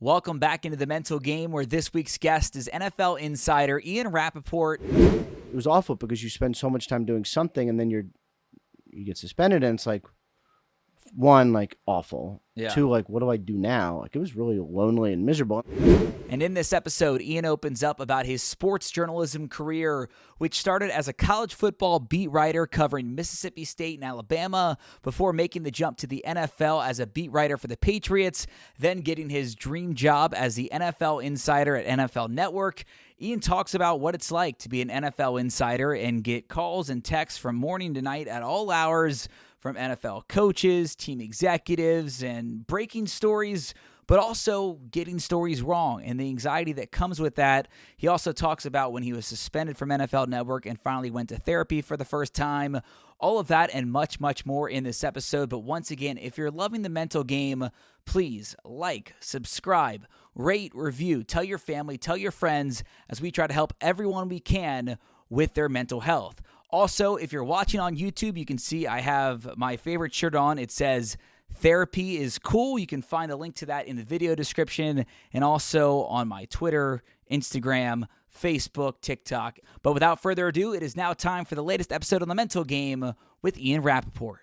Welcome back into the mental game, where this week's guest is NFL insider Ian Rapoport. It was awful because you spend so much time doing something and then you get suspended, and it's like, one, like awful. Yeah. Two, like, what do I do now? Like, it was really lonely and miserable. And in this episode, Ian opens up about his sports journalism career, which started as a college football beat writer covering Mississippi State and Alabama before making the jump to the NFL as a beat writer for the Patriots, then getting his dream job as the NFL insider at NFL Network. Ian talks about what it's like to be an NFL insider and get calls and texts from morning to night at all hours from NFL coaches, team executives, and breaking stories, but also getting stories wrong and the anxiety that comes with that. He also talks about when he was suspended from NFL Network and finally went to therapy for the first time. All of that and much, much more in this episode. But once again, if you're loving the mental game, please like, subscribe, rate, review, tell your family, tell your friends, as we try to help everyone we can with their mental health. Also, if you're watching on YouTube, you can see I have my favorite shirt on. It says, "Therapy is cool." You can find a link to that in the video description and also on my Twitter, Instagram, Facebook, TikTok. But without further ado, it is now time for the latest episode on The Mental Game with Ian Rapoport.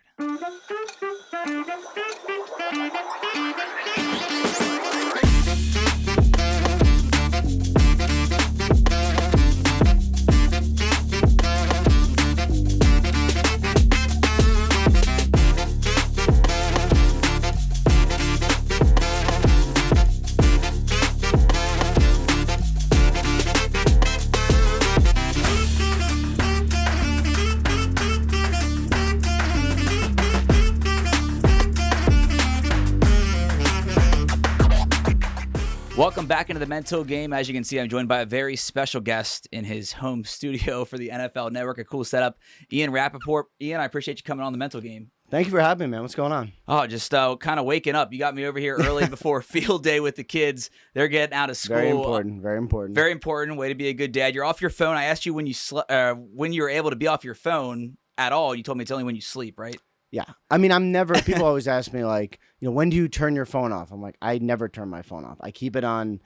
Welcome back into the mental game. As you can see, I'm joined by a very special guest in his home studio for the NFL Network. A cool setup, Ian Rapoport. Ian, I appreciate you coming on the mental game. Thank you for having me, man. What's going on? Oh, just kind of waking up. You got me over here early before field day with the kids. They're getting out of school. Very important. Very important. Very important. Way to be a good dad. You're off your phone. I asked you when you were able to be off your phone at all. You told me it's only when you sleep, right? Yeah. I mean, I'm never, people always ask me, like, when do you turn your phone off? I'm like, I never turn my phone off. I keep it on.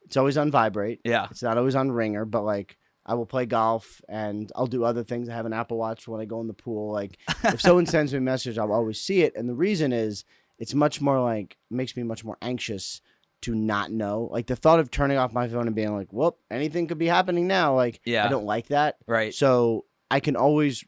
It's always on vibrate. Yeah. It's not always on ringer, but like, I will play golf and I'll do other things. I have an Apple Watch when I go in the pool. Like, if someone sends me a message, I'll always see it. And the reason is it's much more like, makes me much more anxious to not know. Like, the thought of turning off my phone and being like, well, anything could be happening now. Like, yeah. I don't like that. Right. So I can always,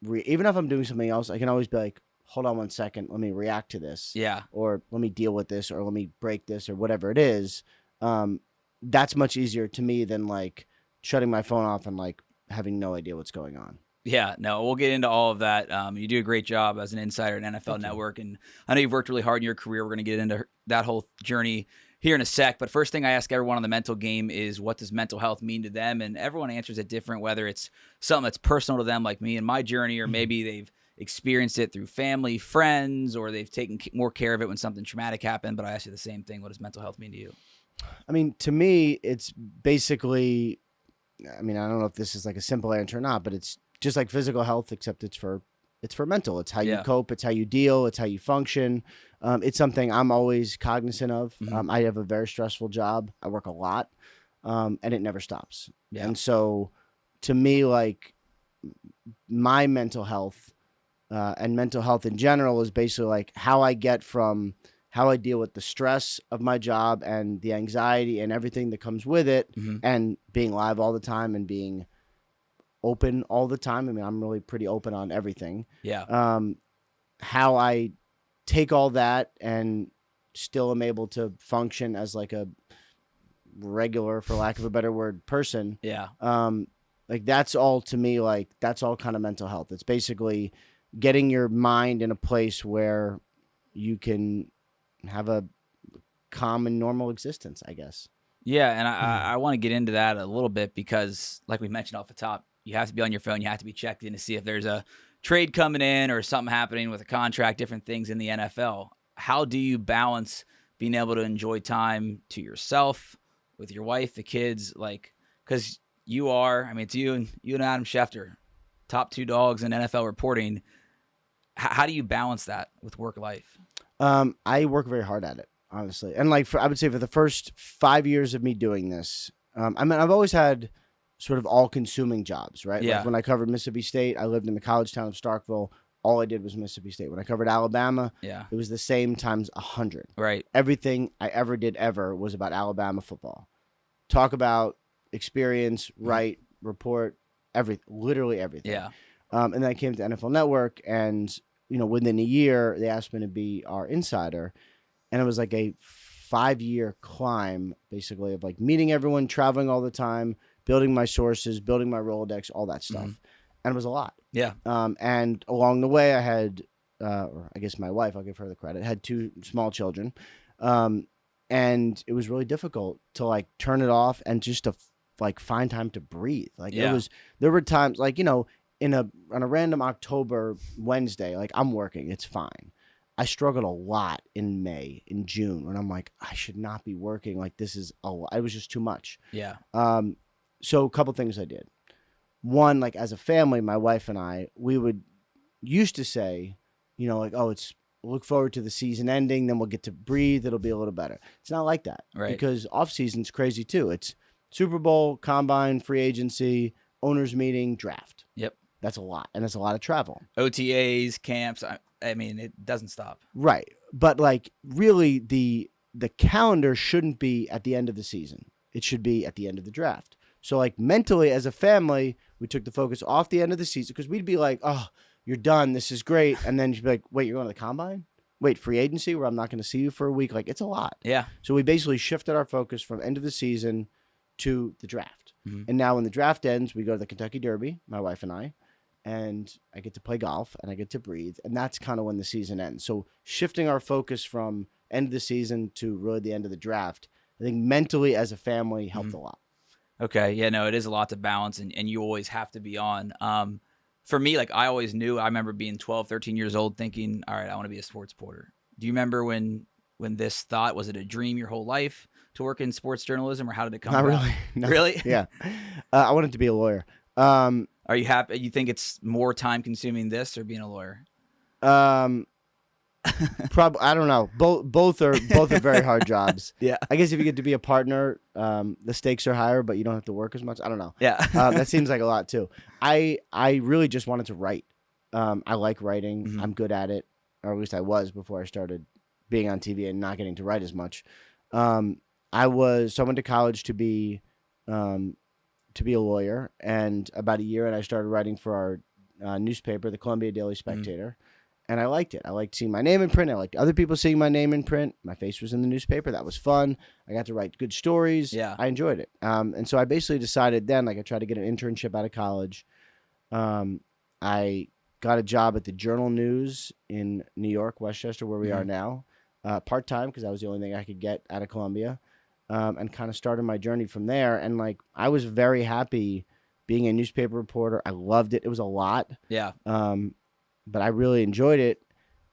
even if I'm doing something else, I can always be like, hold on one second, let me react to this. Yeah. Or let me deal with this, or let me break this, or whatever it is. That's much easier to me than like shutting my phone off and like having no idea what's going on. Yeah, no, we'll get into all of that. You do a great job as an insider at NFL Network, and I know you've worked really hard in your career. We're going to get into that whole journey here in a sec. But first thing I ask everyone on the mental game is, what does mental health mean to them? And everyone answers it different, whether it's something that's personal to them, like me and my journey, or maybe they've experienced it through family, friends, or they've taken more care of it when something traumatic happened. But I ask you the same thing. What does mental health mean to you? I mean, to me, it's basically, I mean, I don't know if this is like a simple answer or not, but it's just like physical health, except it's for mental. It's how you cope. It's how you deal. It's how you function. It's something I'm always cognizant of. Mm-hmm. I have a very stressful job. I work a lot, and it never stops. Yeah. And so to me, like, my mental health and mental health in general is basically like how I get from how I deal with the stress of my job and the anxiety and everything that comes with it, and being live all the time and being open all the time. I mean, I'm really pretty open on everything. Yeah. How I take all that and still am able to function as like a regular, for lack of a better word, person. Yeah. Like, that's all to me, like, that's all kind of mental health. It's basically getting your mind in a place where you can have a calm and normal existence, I guess. Yeah, and I want to get into that a little bit because, like we mentioned off the top, you have to be on your phone. You have to be checked in to see if there's a trade coming in or something happening with a contract, different things in the NFL. How do you balance being able to enjoy time to yourself, with your wife, the kids? Like, because you are, I mean, it's you and Adam Schefter, top two dogs in NFL reporting. How do you balance that with work life? I work very hard at it. honestly. And like I would say for the first 5 years of me doing this, I mean, I've always had sort of all-consuming jobs, right? Yeah. Like when I covered Mississippi State, I lived in the college town of Starkville. All I did was Mississippi State. When I covered Alabama, Yeah. it was the same times 100. Right. Everything I ever did ever was about Alabama football. Talk about experience, write, report, literally everything. Yeah. And then I came to NFL Network, and within a year, they asked me to be our insider, and it was like a 5-year climb, basically, of like meeting everyone, traveling all the time, building my sources, building my Rolodex, all that stuff, and it was a lot. Yeah. And along the way, I had, or I guess my wife, I'll give her the credit, had 2 small children, and it was really difficult to like turn it off and just to like find time to breathe. Like there were times like on a random October Wednesday, like I'm working, it's fine. I struggled a lot in May, in June, when I'm like, I should not be working. Like this is a lot. It was just too much. Yeah. So a couple things I did. One, like as a family, my wife and I, we would used to say, like, oh, it's look forward to the season ending, then we'll get to breathe. It'll be a little better. It's not like that. Right. Because off season's crazy too. It's Super Bowl, combine, free agency, owners meeting, draft. Yep. That's a lot. And that's a lot of travel. OTAs, camps. I mean, it doesn't stop. Right. But like really the calendar shouldn't be at the end of the season. It should be at the end of the draft. So like mentally as a family, we took the focus off the end of the season because we'd be like, oh, you're done. This is great. And then you'd be like, wait, you're going to the combine? Wait, free agency where I'm not going to see you for a week? Like, it's a lot. Yeah. So we basically shifted our focus from end of the season to the draft. And now when the draft ends, we go to the Kentucky Derby, my wife and I get to play golf and I get to breathe. And that's kind of when the season ends. So shifting our focus from end of the season to really the end of the draft, I think mentally as a family helped a lot. Okay. Yeah, no, it is a lot to balance, and you always have to be on. For me, like I always knew, I remember being 12, 13 years old thinking, all right, I want to be a sports reporter. Do you remember when this thought, was it a dream your whole life to work in sports journalism, or how did it come Not about? really. No. Really? Yeah. I wanted to be a lawyer. Are you happy? You think it's more time consuming this or being a lawyer? Probably, I don't know. Both are very hard jobs. Yeah. I guess if you get to be a partner, the stakes are higher, but you don't have to work as much. I don't know. Yeah. That seems like a lot too. I really just wanted to write. I like writing. I'm good at it, or at least I was before I started being on TV and not getting to write as much. I went to college to be a lawyer, and about a year, and I started writing for our newspaper, the Columbia Daily Spectator. And I liked it. I liked seeing my name in print. I liked other people seeing my name in print. My face was in the newspaper. That was fun. I got to write good stories. Yeah. I enjoyed it. And so I basically decided then, like I tried to get an internship out of college. I got a job at the Journal News in New York, Westchester, where we are now, part-time, because that was the only thing I could get out of Columbia, and kind of started my journey from there. And like I was very happy being a newspaper reporter. I loved it. It was a lot. Yeah. But I really enjoyed it.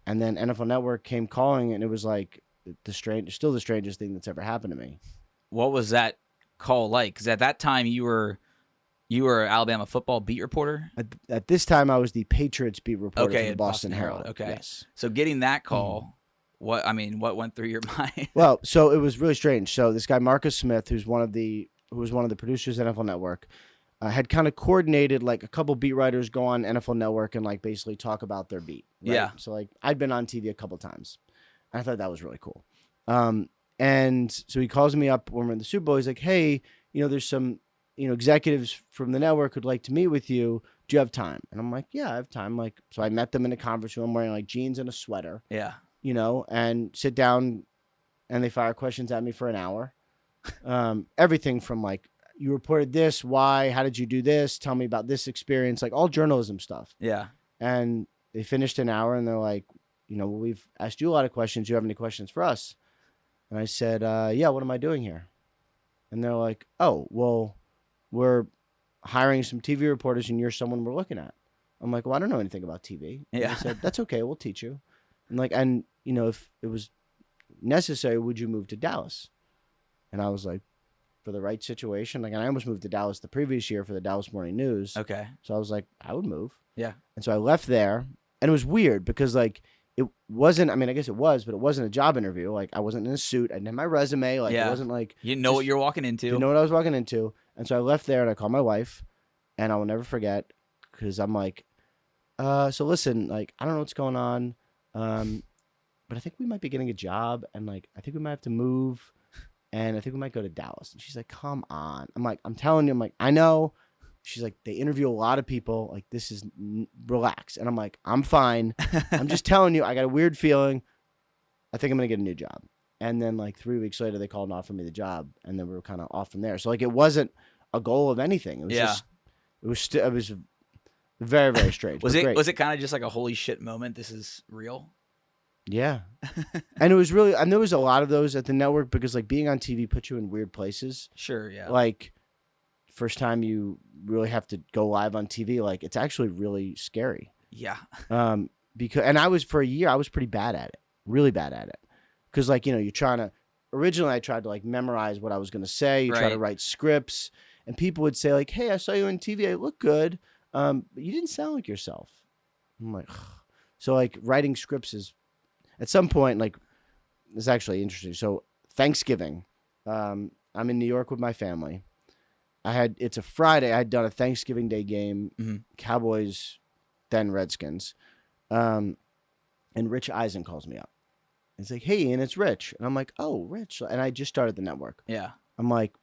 And then NFL Network came calling, and it was like still the strangest thing that's ever happened to me. What was that call like? Because at that time you were Alabama football beat reporter. At this time, I was the Patriots beat reporter for the at Boston Herald. Okay. Yes. So getting that call, what went through your mind? Well, so it was really strange. So this guy Marcus Smith, who was one of the producers at NFL Network, had kind of coordinated like a couple beat writers go on NFL Network and like basically talk about their beat. Right? Yeah. So like I'd been on TV a couple times. I thought that was really cool. And so he calls me up when we're in the Super Bowl. He's like, hey, there's some, executives from the network who'd like to meet with you. Do you have time? And I'm like, yeah, I have time. Like, so I met them in a conference room wearing like jeans and a sweater. Yeah. And sit down, and they fire questions at me for an hour. Everything from like, you reported this, why, how did you do this? Tell me about this experience, like all journalism stuff. Yeah. And they finished an hour, and they're like, well, we've asked you a lot of questions. Do you have any questions for us? And I said, yeah, what am I doing here? And they're like, oh, well, we're hiring some TV reporters, and you're someone we're looking at. I'm like, well, I don't know anything about TV. And Yeah. they said, that's okay. We'll teach you. And if it was necessary, would you move to Dallas? And I was like, for the right situation. Like, and I almost moved to Dallas the previous year for the Dallas Morning News. Okay. So I was like, I would move. Yeah. And so I left there, and it was weird because like it wasn't, I mean, I guess it was, but it wasn't a job interview. Like, I wasn't in a suit. I didn't have my resume. Like, it wasn't like, you didn't know what you're walking into. Didn't know what I was walking into. And so I left there and I called my wife, and I will never forget, because I'm like, so listen, like, I don't know what's going on, but I think we might be getting a job, and like, I think we might have to move, and I think we might go to Dallas. And she's like, come on. I'm like, I'm telling you, I'm like, I know. She's like, they interview a lot of people. Like, this is relax. And I'm like, I'm fine. I'm just telling you, I got a weird feeling. I think I'm going to get a new job. And then like 3 weeks later, they called and offered me the job. And then we were kind of off from there. So like, it wasn't a goal of anything. It was just, it was very, very strange. Was it kind of just like a holy shit moment? This is real. Yeah. And it was really, and there was a lot of those at the network, because like being on TV puts you in weird places. Sure. Yeah. Like, first time you really have to go live on TV, like, it's actually really scary. Yeah. Because, and I was, for a year, I was pretty bad at it, really bad at it. Because like, you know, you're trying to, originally I tried to like memorize what I was going to say. You try to write scripts, and people would say like, hey, I saw you on TV. I look good. But you didn't sound like yourself. I'm like, ugh. So like writing scripts is, at some point, like, it's actually interesting. So Thanksgiving, I'm in New York with my family. It's a Friday. I had done a Thanksgiving Day game, Cowboys, then Redskins. And Rich Eisen calls me up. He's like, hey, Ian, it's Rich. And I'm like, oh, Rich. And I just started the network. Yeah. I'm like,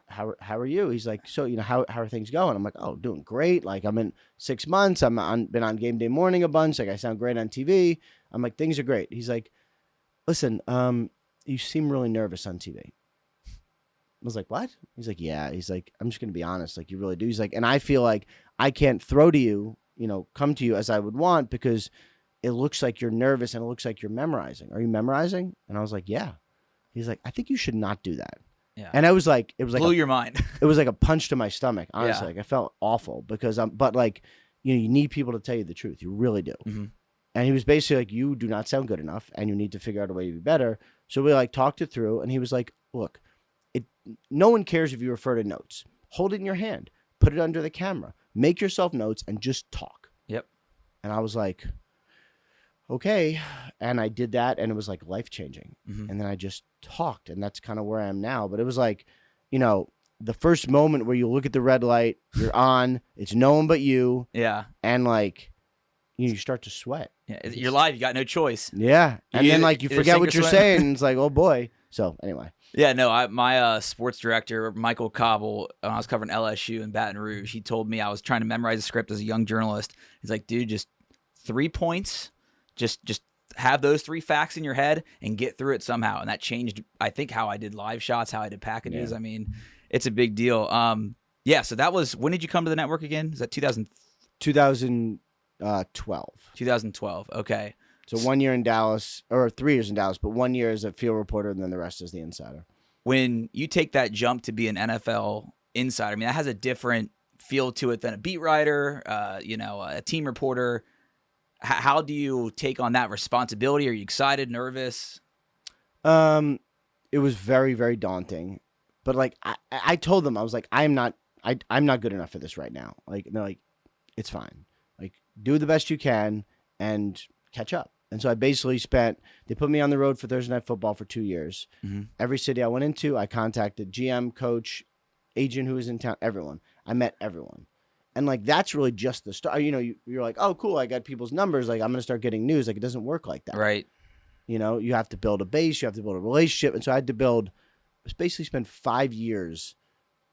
how are you? He's like, so, you know, how are things going? I'm like, oh, doing great. Like, I'm in 6 months. Been on Game Day Morning a bunch. Like, I sound great on TV. I'm like, things are great. He's like, listen, you seem really nervous on TV. I was like, what? He's like, yeah. He's like, I'm just going to be honest. Like, you really do. He's like, and I feel like I can't throw to you, you know, come to you as I would want, because it looks like you're nervous and it looks like you're memorizing. Are you memorizing? And I was like, yeah. He's like, I think you should not do that. Yeah. And I was like, it was like blew your mind. It was like a punch to my stomach. Honestly, Yeah. like, I felt awful, because but like, you know, you need people to tell you the truth. You really do. Mm-hmm. And he was basically like, you do not sound good enough, and you need to figure out a way to be better. So we like talked it through, and he was like, look, no one cares if you refer to notes. Hold it in your hand, put it under the camera, make yourself notes, and just talk. Yep. And I was like, okay. And I did that, and it was like life-changing. Mm-hmm. And then I just talked, and that's kind of where I am now. But it was like, you know, the first moment where you look at the red light, you're on, it's no one but you. Yeah. And like, you start to sweat. Yeah. You're live. You got no choice. Yeah. And then like, you forget what you're saying, and it's like, oh boy. So anyway. Yeah, no, my sports director, Michael Cobble, when I was covering LSU in Baton Rouge, he told me I was trying to memorize a script as a young journalist. He's like, dude, just 3 points, just have those 3 facts in your head and get through it somehow. And that changed, I think, how I did live shots, how I did packages. Yeah. I mean, it's a big deal. Yeah, so that was, when did you come to the network again? Is that 2012. 2012, okay. So 1 year in Dallas, or 3 years in Dallas, but 1 year as a field reporter, and then the rest as the insider. When you take that jump to be an NFL insider, I mean, that has a different feel to it than a beat writer, you know, a team reporter. How do you take on that responsibility? Are you excited, nervous? It was very, very daunting. But like, I told them, I was like, I'm not good enough for this right now. Like, they're like, it's fine. Like, do the best you can and catch up. And so I basically they put me on the road for Thursday Night Football for 2 years. Mm-hmm. Every city I went into, I contacted GM, coach, agent who was in town, everyone. I met everyone. And like, that's really just the start. You know, you're like, oh, cool, I got people's numbers. Like, I'm going to start getting news. Like, it doesn't work like that. Right. You know, you have to build a base. You have to build a relationship. And so I had to basically spend 5 years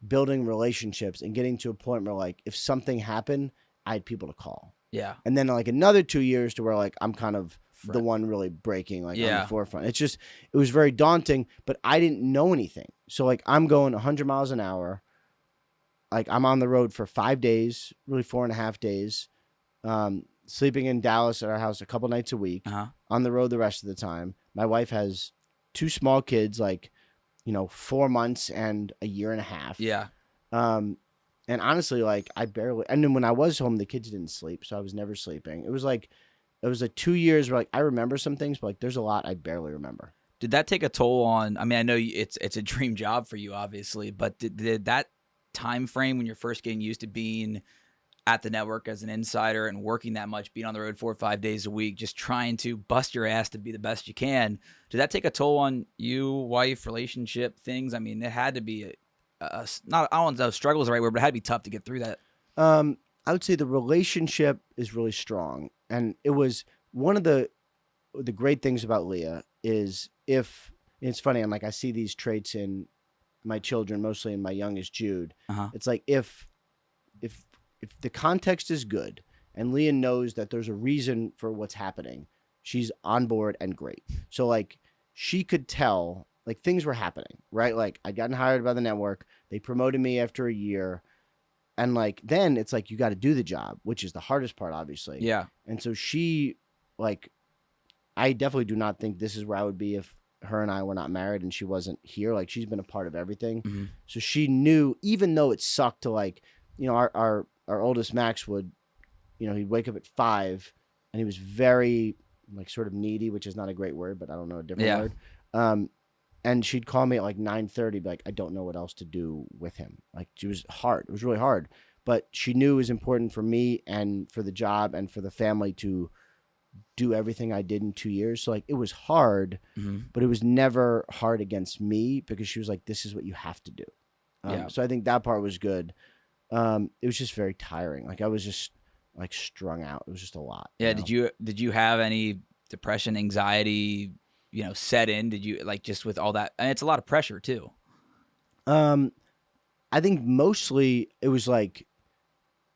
building relationships and getting to a point where like, if something happened, I had people to call. Yeah. And then like another 2 years to where like, I'm kind of the one really breaking like on the forefront. It was very daunting, but I didn't know anything. So like, I'm going 100 miles an hour. Like, I'm on the road for 5 days, really 4.5 days, sleeping in Dallas at our house a couple nights a week, on the road the rest of the time. My wife has 2 small kids, like, you know, 4 months and a year and a half. Yeah. And honestly, like, and then when I was home, the kids didn't sleep, so I was never sleeping. It was like 2 years where like, I remember some things, but like, there's a lot I barely remember. Did that take a toll on, I mean, I know it's a dream job for you, obviously, but did that time frame when you're first getting used to being at the network as an insider and working that much, being on the road 4 or 5 days a week, just trying to bust your ass to be the best you can. Did that take a toll on you, wife, relationship, things? I mean, it had to be not, I don't know if struggle is the right word, but it had to be tough to get through that. I would say the relationship is really strong, and it was one of the great things about Leah is if it's funny, and like I see these traits in my children, mostly in my youngest Jude. It's like if the context is good and Leah knows that there's a reason for what's happening, she's on board and great. So like she could tell like things were happening, right? Like I'd gotten hired by the network. They promoted me after a year. And like then it's like you got to do the job, which is the hardest part, obviously. Yeah. And so she like I definitely do not think this is where I would be if her and I were not married and she wasn't here. Like she's been a part of everything. Mm-hmm. So she knew, even though it sucked to like, you know, our oldest Max would, you know, he'd wake up at 5 and he was very like sort of needy, which is not a great word, but I don't know a different word. And she'd call me at like 9:30, be like, I don't know what else to do with him. Like it was hard. It was really hard, but she knew it was important for me and for the job and for the family to do everything I did in 2 years. So like it was hard, but it was never hard against me because she was like, this is what you have to do. So I think that part was good. It was just very tiring. Like I was just like strung out. It was just a lot. Yeah. You know? Did you have any depression, anxiety, you know, set in? Did you like just with all that? And it's a lot of pressure too. I think mostly it was like,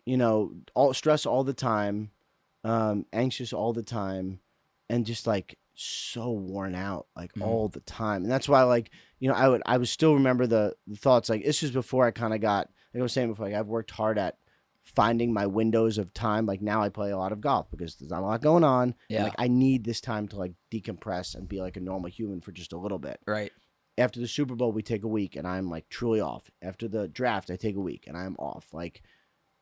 you know, all stress all the time, anxious all the time, and just like so worn out like all the time. And that's why like, you know, I would still remember the thoughts. Like this was before I kind of got, like I was saying before, like I've worked hard at finding my windows of time. Like now I play a lot of golf because there's not a lot going on. Yeah. Like I need this time to like decompress and be like a normal human for just a little bit. Right. After the Super Bowl, we take a week and I'm like truly off. After the draft, I take a week and I'm off. Like,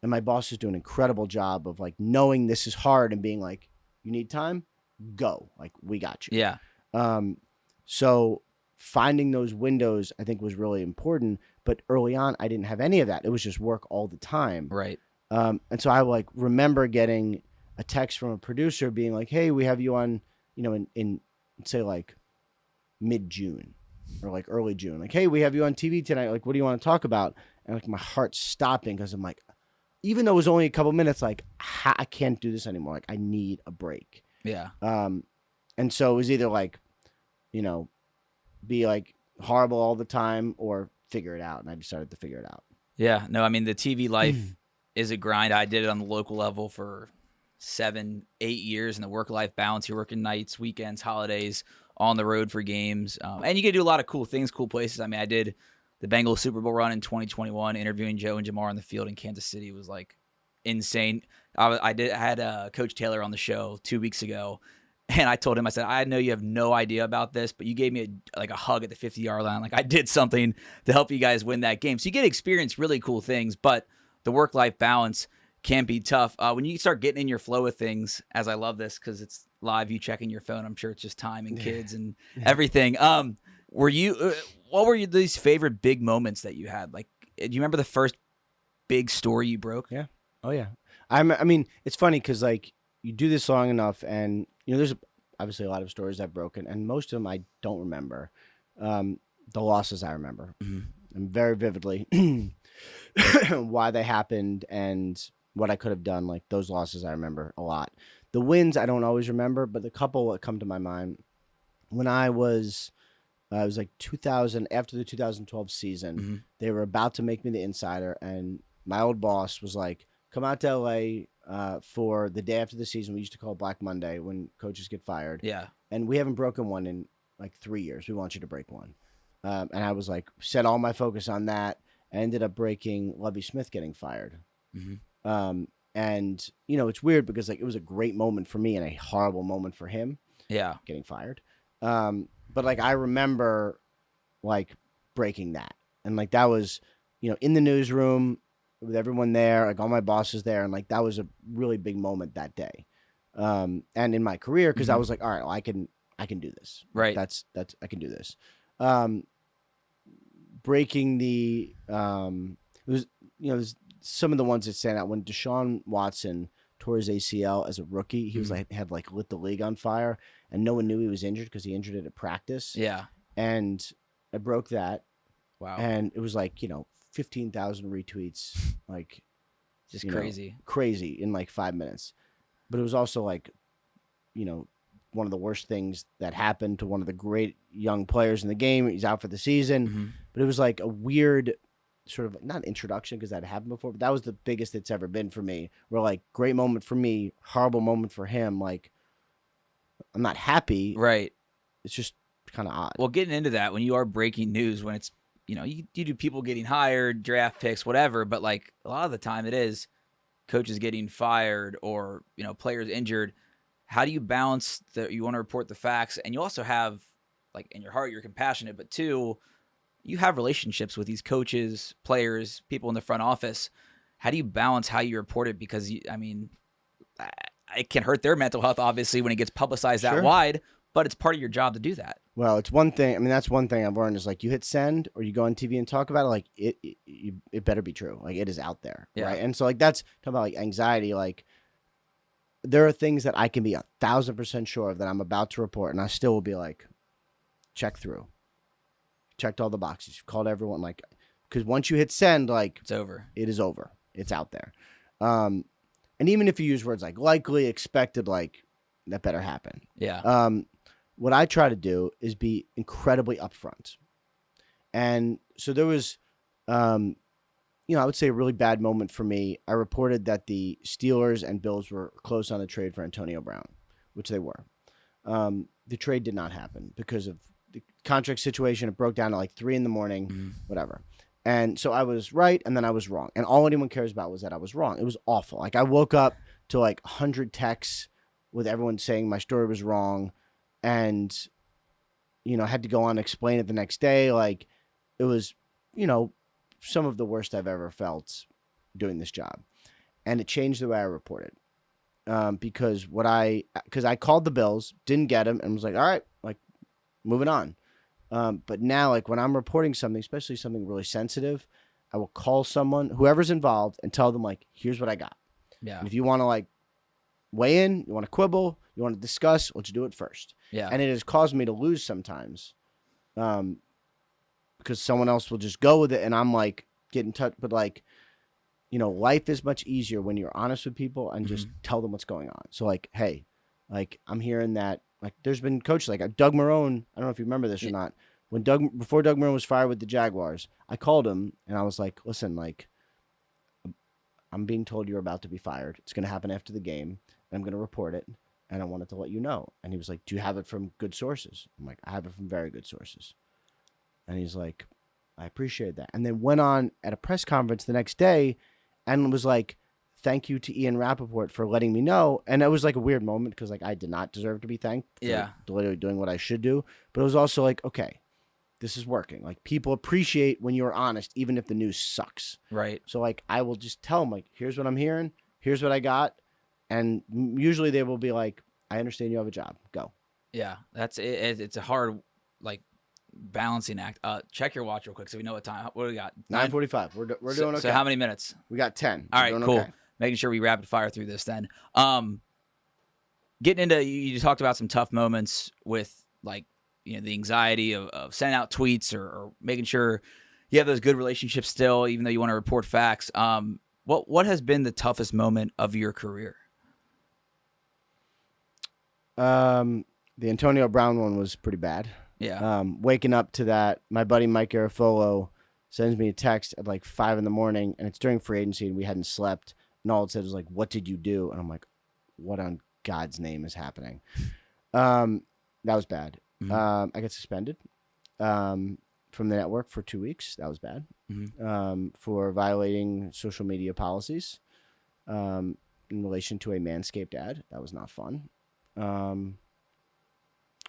and my boss is doing an incredible job of like knowing this is hard and being like, you need time? Go. Like, we got you. Yeah. So finding those windows, I think, was really important. But early on, I didn't have any of that. It was just work all the time. Right. And so I like remember getting a text from a producer being like, hey, we have you on, you know, in say like mid-June or like early June. Like, hey, we have you on TV tonight. Like, what do you want to talk about? And like my heart's stopping because I'm like, even though it was only a couple minutes, like I can't do this anymore. Like I need a break. Yeah. And so it was either like, you know, be like horrible all the time or figure it out. And I decided to figure it out. Yeah. No, I mean, the TV life is a grind. I did it on the local level for 7-8 years, and the work-life balance. You're working nights, weekends, holidays, on the road for games. And you get to do a lot of cool things, cool places. I mean, I did the Bengals Super Bowl run in 2021, interviewing Joe and Jamar on the field in Kansas City was like insane. I had Coach Taylor on the show 2 weeks ago, and I told him, I said, I know you have no idea about this, but you gave me a hug at the 50-yard line. Like I did something to help you guys win that game. So you get to experience really cool things, but the work-life balance can be tough. When you start getting in your flow of things, as I love this because it's live, you checking your phone. I'm sure it's just time and kids and everything. Were you? What were these favorite big moments that you had? Like, do you remember the first big story you broke? Yeah. Oh yeah. I mean, it's funny because like you do this long enough, and you know, there's obviously a lot of stories I've broken, and most of them I don't remember. The losses I remember, and very vividly why they happened and what I could have done. Like those losses I remember a lot. The wins I don't always remember, but the couple that come to my mind when it was like 2000, after the 2012 season, they were about to make me the insider, and my old boss was like, come out to LA for the day after the season. We used to call it Black Monday when coaches get fired. Yeah. And we haven't broken one in like 3 years. We want you to break one. And I was like, set all my focus on that. I ended up breaking Lovie Smith getting fired. And, you know, it's weird because like it was a great moment for me and a horrible moment for him. Yeah. Getting fired. But like I remember like breaking that. And like that was, you know, in the newsroom with everyone there, like all my bosses there, and like that was a really big moment that day. And in my career, because I was like, all right, well, I can do this. Right. That's I can do this. Breaking the it was, you know, some of the ones that stand out when Deshaun Watson tore his ACL as a rookie, he was had lit the league on fire, and no one knew he was injured because he injured it at practice. Yeah. And I broke that. Wow. And it was 15,000 retweets, just crazy. Crazy in 5 minutes. But it was also one of the worst things that happened to one of the great young players in the game. He's out for the season. But it was a weird sort of, not introduction because that happened before, but that was the biggest it's ever been for me. Where great moment for me, horrible moment for him. I'm not happy. Right. It's just kind of odd. Well, getting into that, when you are breaking news, when it's, you do people getting hired, draft picks, whatever, but a lot of the time it is coaches getting fired or, players injured. How do you balance that? You want to report the facts, and you also have, in your heart, you're compassionate, but two, you have relationships with these coaches, players, people in the front office. How do you balance how you report it? Because, it can hurt their mental health, obviously, when it gets publicized that wide, but it's part of your job to do that. Well, it's one thing. That's one thing I've learned is you hit send or you go on TV and talk about it, it better be true. It is out there. Yeah. Right. And so that's talking about anxiety. There are things that I can be 1,000% sure of that I'm about to report, and I still will be check through. Checked all the boxes. You've called everyone. Because once you hit send, it's over. It is over. It's out there. And even if you use words likely, expected, that better happen. Yeah. What I try to do is be incredibly upfront. And so there was, I would say a really bad moment for me. I reported that the Steelers and Bills were close on a trade for Antonio Brown, which they were. The trade did not happen because of the contract situation. It broke down at 3 a.m, whatever. And so I was right, and then I was wrong. And all anyone cares about was that I was wrong. It was awful. I woke up to 100 texts with everyone saying my story was wrong, and I had to go on and explain it the next day. It was, some of the worst I've ever felt doing this job, and it changed the way I reported. Because I called the Bills, didn't get them, and was all right, moving on. But now, when I'm reporting something, especially something really sensitive, I will call someone, whoever's involved, and tell them here's what I got. Yeah. And if you want to weigh in, you want to quibble, you want to discuss, let's do it first. Yeah. And it has caused me to lose sometimes, because someone else will just go with it, and I'm get in touch. But life is much easier when you're honest with people and just tell them what's going on. So hey, I'm hearing that there's been coaches Doug Marrone. I don't know if you remember this or not. Before Doug Marrone was fired with the Jaguars, I called him and I was listen, I'm being told you're about to be fired. It's going to happen after the game, and I'm going to report it, and I wanted to let you know. And he was do you have it from good sources? I'm I have it from very good sources. And he's I appreciate that. And then went on at a press conference the next day and was thank you to Ian Rapoport for letting me know. And it was a weird moment because I did not deserve to be thanked for literally doing what I should do. But it was also okay, this is working. People appreciate when you're honest, even if the news sucks. Right. So I will just tell them here's what I'm hearing, here's what I got, and usually they will be I understand you have a job, go. Yeah, that's it. It's a hard balancing act. Check your watch real quick so we know what time. What do we got? 9:45. We're doing okay. So how many minutes? We got 10. All right, cool. Okay. Making sure we rapid fire through this then. Getting into, you talked about some tough moments with the anxiety of sending out tweets or making sure you have those good relationships still, even though you want to report facts. What has been the toughest moment of your career? The Antonio Brown one was pretty bad. Yeah. Waking up to that, my buddy Mike Garafolo sends me a text at 5 a.m, and it's during free agency, and we hadn't slept, and all it said was what did you do? And I'm what on God's name is happening? That was bad. I got suspended from the network for 2 weeks. That was bad. For violating social media policies in relation to a Manscaped ad. That was not fun. And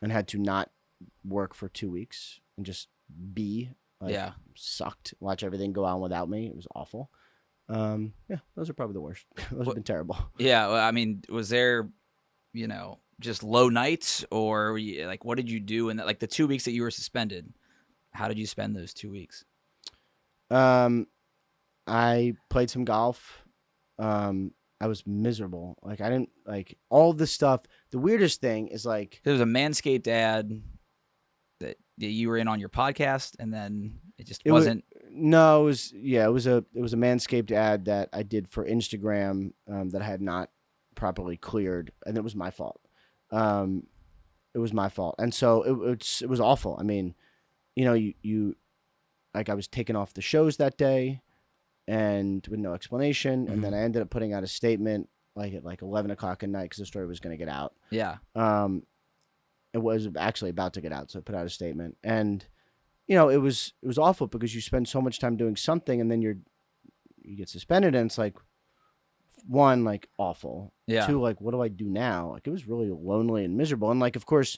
had to not work for 2 weeks and just be sucked. Watch everything go on without me. It was awful. Those are probably the worst. Those have been terrible. Yeah, well, was there, just low nights, or were you, what did you do in that, the 2 weeks that you were suspended? How did you spend those 2 weeks? I I played some golf. I was miserable. Like I didn't like all this stuff. The weirdest thing is like There was a Manscaped ad that you were in on your podcast, and then it just wasn't. No, it was a Manscaped ad that I did for Instagram that I had not properly cleared, and it was my fault. It was my fault, and so it was awful. I mean, you like I was taken off the shows that day, and with no explanation, and then I ended up putting out a statement like at 11 o'clock at night because the story was going to get out. Yeah. It was actually about to get out, so I put out a statement, and it was awful because you spend so much time doing something, and then you get suspended, and it's like, one, like awful. Yeah. Two, like what do I do now? Like it was really lonely and miserable, and like of course,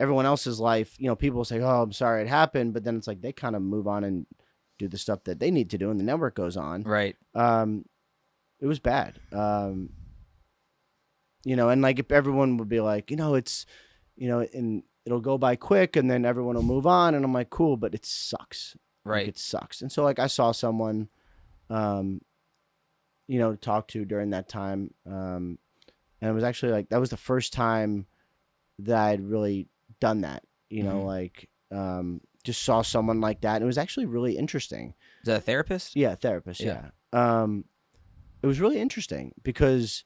everyone else's life, people say, "Oh, I'm sorry it happened," but then it's like they kind of move on and do the stuff that they need to do, and the network goes on. Right. It was bad. And like if everyone would be like, it's, and it'll go by quick, and then everyone will move on, and I'm like, cool, but it sucks. Right. Like, it sucks. And so like I saw someone, to talk to during that time, and it was actually like that was the first time that I'd really done that. Like just saw someone like that, and it was actually really interesting. Is that a therapist? Yeah, a therapist. Yeah. It was really interesting because,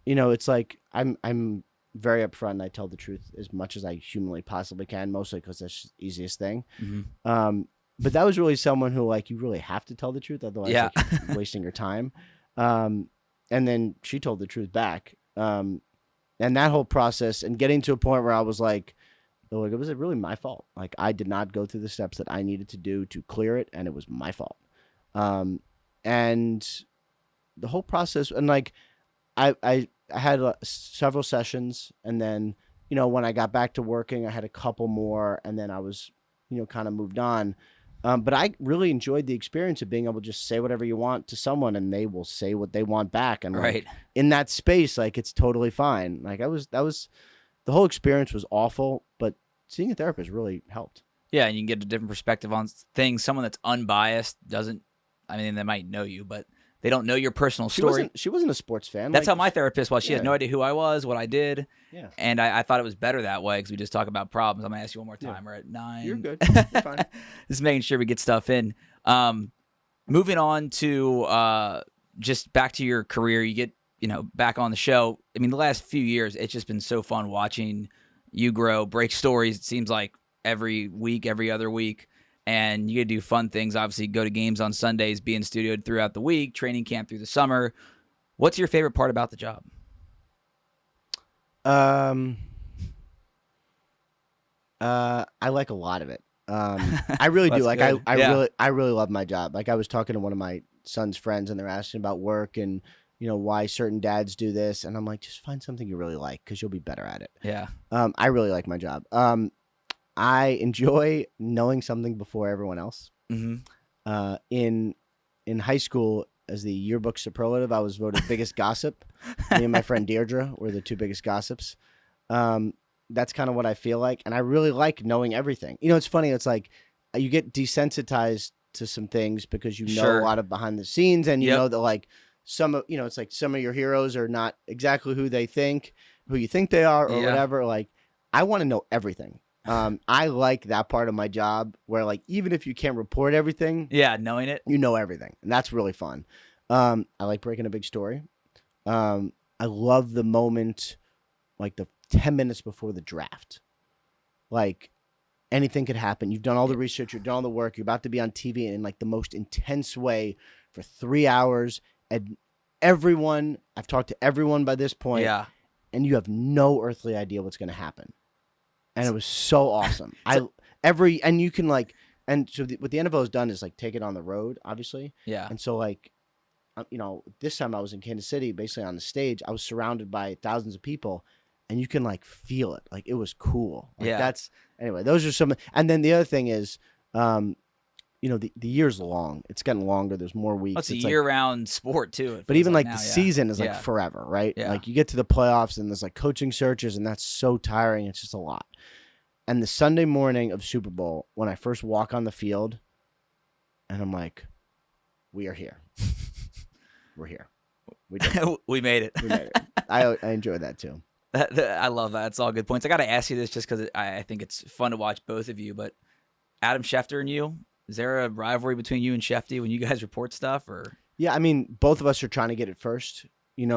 it's like I'm very upfront and I tell the truth as much as I humanly possibly can, mostly because that's the easiest thing. But that was really someone who like you really have to tell the truth, otherwise like, you're wasting your time. And then she told the truth back. And that whole process and getting to a point where I was like, it was really my fault. Like I did not go through the steps that I needed to do to clear it, and it was my fault. And the whole process, and like I had several sessions, and then when I got back to working, I had a couple more, and then I was kind of moved on. But I really enjoyed the experience of being able to just say whatever you want to someone, and they will say what they want back. And like, in that space, like it's totally fine. Like the whole experience was awful, but seeing a therapist really helped. Yeah, and you can get a different perspective on things. Someone that's unbiased doesn't. I mean, they might know you, but they don't know your personal story. She wasn't a sports fan. That's how my therapist was. She had no idea who I was, what I did. Yeah. And I thought it was better that way because we just talk about problems. I'm going to ask you one more time. We're at 9. You're good. You're fine. Just making sure we get stuff in. Moving on to just back to your career. You get, back on the show. I mean, the last few years, it's just been so fun watching you grow, break stories. It seems like every week, every other week. And you get to do fun things. Obviously, go to games on Sundays, be in studio throughout the week, training camp through the summer. What's your favorite part about the job? I like a lot of it. I really do. Like I really love my job. Like I was talking to one of my son's friends, and they're asking about work and why certain dads do this, and I'm like, just find something you really like because you'll be better at it. Yeah. I really like my job. I enjoy knowing something before everyone else. Mm-hmm. In high school, as the yearbook superlative, I was voted biggest gossip. Me and my friend Deirdre were the two biggest gossips. That's kind of what I feel like, and I really like knowing everything. It's funny. It's like you get desensitized to some things because you know a lot of behind the scenes, and you know that like some of it's like some of your heroes are not exactly who you think they are, or whatever. Like I want to know everything. I like that part of my job where like even if you can't report everything, knowing it, you know everything, and that's really fun. I like breaking a big story. I love the moment, like the 10 minutes before the draft. Like anything could happen. You've done all the research, you've done all the work, you're about to be on TV in like the most intense way for 3 hours, and I've talked to everyone by this point, and you have no earthly idea what's going to happen. And it was so awesome. And you can like, and so what the NFL has done is like take it on the road, obviously. Yeah. And so like, this time I was in Kansas City, basically on the stage, I was surrounded by thousands of people, and you can like feel it. Like it was cool. Like, anyway, those are some, and then the other thing is, the year's long. It's getting longer. There's more weeks. It's a year-round sport too. But even like the season is like forever, right? Yeah. Like you get to the playoffs and there's like coaching searches, and that's so tiring. It's just a lot. And the Sunday morning of Super Bowl, when I first walk on the field, and I'm like, we are here. We're here. We did it. We made it. We made it. I enjoy that too. I love that. It's all good points. I got to ask you this just because I think it's fun to watch both of you. But Adam Schefter and you, is there a rivalry between you and Shefty when you guys report stuff? Or Yeah, I mean, both of us are trying to get it first,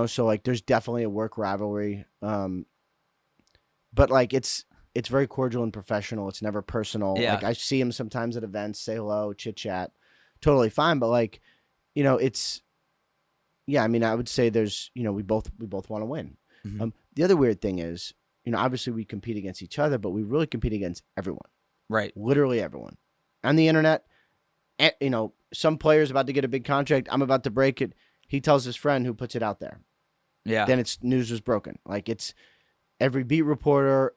so like there's definitely a work rivalry. But like it's very cordial and professional. It's never personal. Yeah. Like I see him sometimes at events, say hello, chit chat, totally fine. But like, it's I mean, I would say there's we both want to win. Mhm. The other weird thing is, obviously we compete against each other, but we really compete against everyone, right? literally everyone, on the internet. And, some player's about to get a big contract. I'm about to break it. He tells his friend who puts it out there. Yeah. Then it's news was broken. Like it's every beat reporter,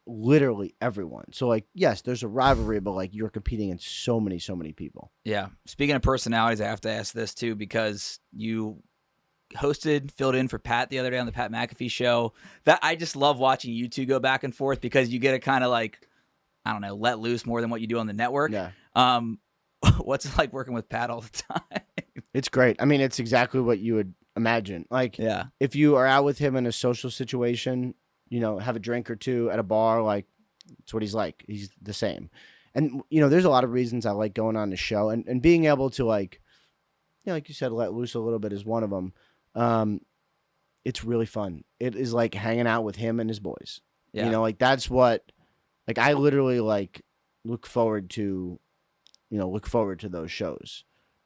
literally everyone. So like, yes, there's a rivalry, but like you're competing against so many people. Yeah. Speaking of personalities, I have to ask this too, because you filled in for Pat the other day on the Pat McAfee show. That I just love watching you two go back and forth because you get to kind of like, I don't know, let loose more than what you do on the network. Yeah. What's it like working with Pat all the time? It's great. I mean, it's exactly what you would imagine. Like, Yeah. if you are out with him in a social situation, have a drink or two at a bar, like, it's what he's like. He's the same. And, there's a lot of reasons I like going on the show. And being able to, like, like you said, let loose a little bit is one of them. It's really fun. It is like hanging out with him and his boys. Yeah. Like, that's what, like, I literally, like, look forward to those shows.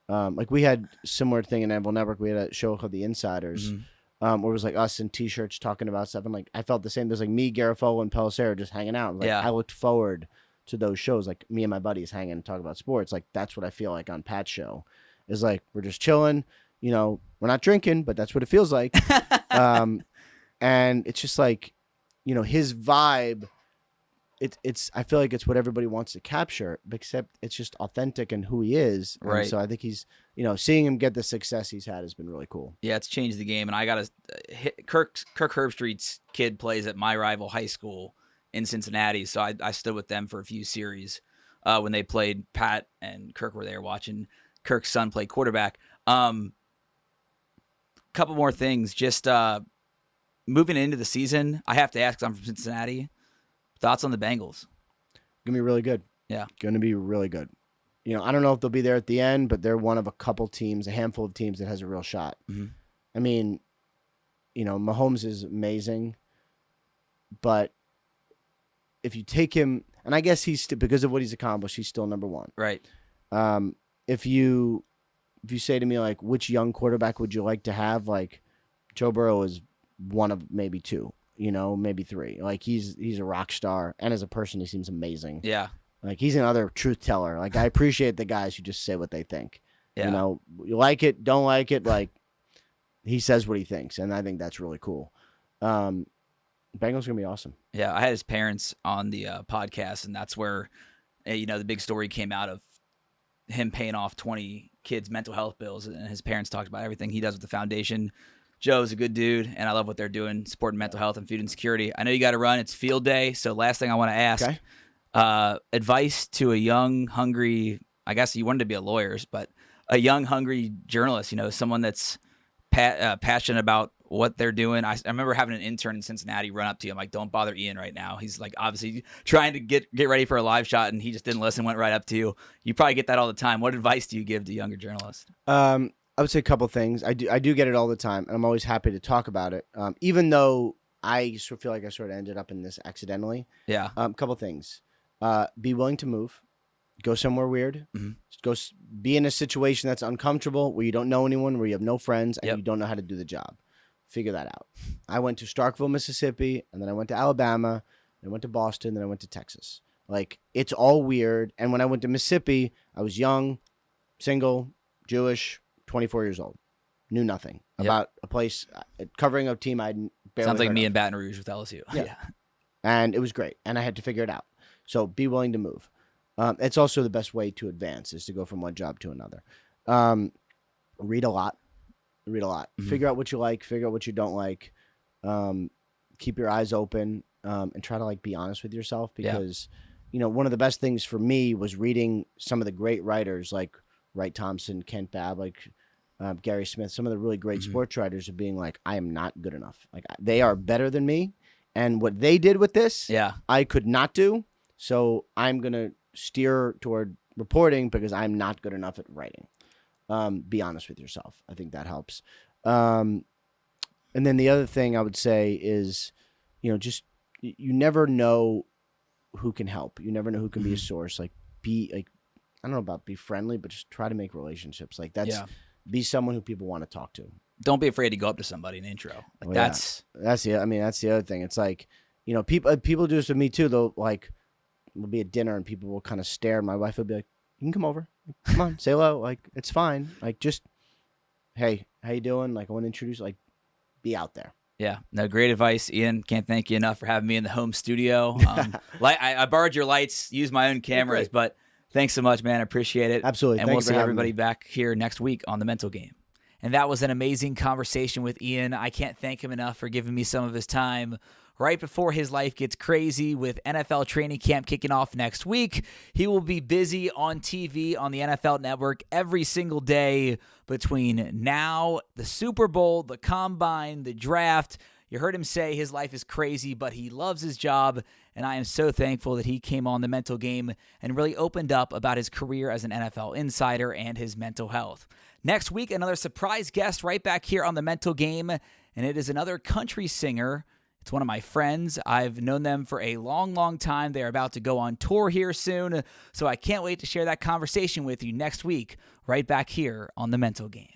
Like we had similar thing in Anvil Network. We had a show called The Insiders, where it was like us in t-shirts talking about stuff. And like, I felt the same. There's like me, Garofalo, and Pelissero just hanging out. Like, I looked forward to those shows. Like me and my buddies hanging and talking about sports. Like that's what I feel like on Pat's show is like, we're just chilling, we're not drinking, but that's what it feels like. And it's just like, his vibe, it's I feel like it's what everybody wants to capture, except it's just authentic and who he is. And right. So I think he's, seeing him get the success he's had has been really cool. Yeah, it's changed the game. And I got to Kirk Herbstreit's kid plays at my rival high school in Cincinnati. So I stood with them for a few series when they played. Pat and Kirk were there watching Kirk's son play quarterback. Couple more things. Just moving into the season, I have to ask, 'cause I'm from Cincinnati. Thoughts on the Bengals? Gonna be really good. Yeah. Gonna be really good. I don't know if they'll be there at the end, but they're one of a handful of teams that has a real shot. Mm-hmm. I mean, Mahomes is amazing, but if you take him, and I guess he's because of what he's accomplished, he's still number one. Right. If you say to me, like, which young quarterback would you like to have? Like, Joe Burrow is one of maybe two. Maybe three. Like he's a rock star, and as a person, he seems amazing. Yeah. Like he's another truth teller. Like I appreciate the guys who just say what they think. Yeah. You like it, don't like it. Like he says what he thinks, and I think that's really cool. Bengals gonna be awesome. Yeah, I had his parents on the podcast, and that's where the big story came out of him paying off 20 kids' mental health bills, and his parents talked about everything he does with the foundation. Joe's a good dude, and I love what they're doing, supporting mental health and food insecurity. I know you got to run. It's field day, so last thing I want to ask, advice to a young, hungry, I guess you wanted to be a lawyer, but a young, hungry journalist, someone that's passionate about what they're doing. I remember having an intern in Cincinnati run up to you. I'm like, don't bother Ian right now. He's like obviously trying to get ready for a live shot, and he just didn't listen, went right up to you. You probably get that all the time. What advice do you give to younger journalists? I would say a couple things. I do get it all the time, and I'm always happy to talk about it. Even though I feel like I sort of ended up in this accidentally. Yeah. Couple things. Be willing to move. Go somewhere weird. Mm-hmm. Be in a situation that's uncomfortable, where you don't know anyone, where you have no friends, and Yep. you don't know how to do the job. Figure that out. I went to Starkville, Mississippi, and then I went to Alabama, then I went to Boston, then I went to Texas. Like, it's all weird. And when I went to Mississippi, I was young, single, Jewish, 24 years old. Knew nothing about a place, covering a team I'd barely Sounds like heard me of. in Baton Rouge with LSU. Yeah. And it was great. And I had to figure it out. So be willing to move. It's also the best way to advance, is to go from one job to another. Read a lot. Mm-hmm. Figure out what you like. Figure out what you don't like. Keep your eyes open, and try to like be honest with yourself, because one of the best things for me was reading some of the great writers like Wright Thompson, Kent Babb, like Gary Smith, some of the really great sports writers are being like, I am not good enough. Like they are better than me. And what they did with this, I could not do. So I'm going to steer toward reporting because I'm not good enough at writing. Be honest with yourself. I think that helps. And then the other thing I would say is, just you never know who can help. You never know who can be a source. Like I don't know about be friendly, but just try to make relationships. Like be someone who people want to talk to. Don't be afraid to go up to somebody in intro. Like that's the other thing. It's like, people do this with me too. They'll like, we'll be at dinner and people will kind of stare. My wife will be like, you can come over. Like, come on, say hello. Like, it's fine. Like, just, hey, how you doing? Like, I want to introduce, like, be out there. Yeah, no, great advice, Ian. Can't thank you enough for having me in the home studio. I borrowed your lights, used my own cameras, but thanks so much, man. I appreciate it. Absolutely. And we'll see everybody back here next week on The Mental Game. And that was an amazing conversation with Ian. I can't thank him enough for giving me some of his time right before his life gets crazy with NFL training camp kicking off next week. He will be busy on TV on the NFL Network every single day between now, the Super Bowl, the Combine, the draft. You heard him say his life is crazy, but he loves his job, and I am so thankful that he came on The Mental Game and really opened up about his career as an NFL insider and his mental health. Next week, another surprise guest right back here on The Mental Game, and it is another country singer. It's one of my friends. I've known them for a long, long time. They're about to go on tour here soon, so I can't wait to share that conversation with you next week right back here on The Mental Game.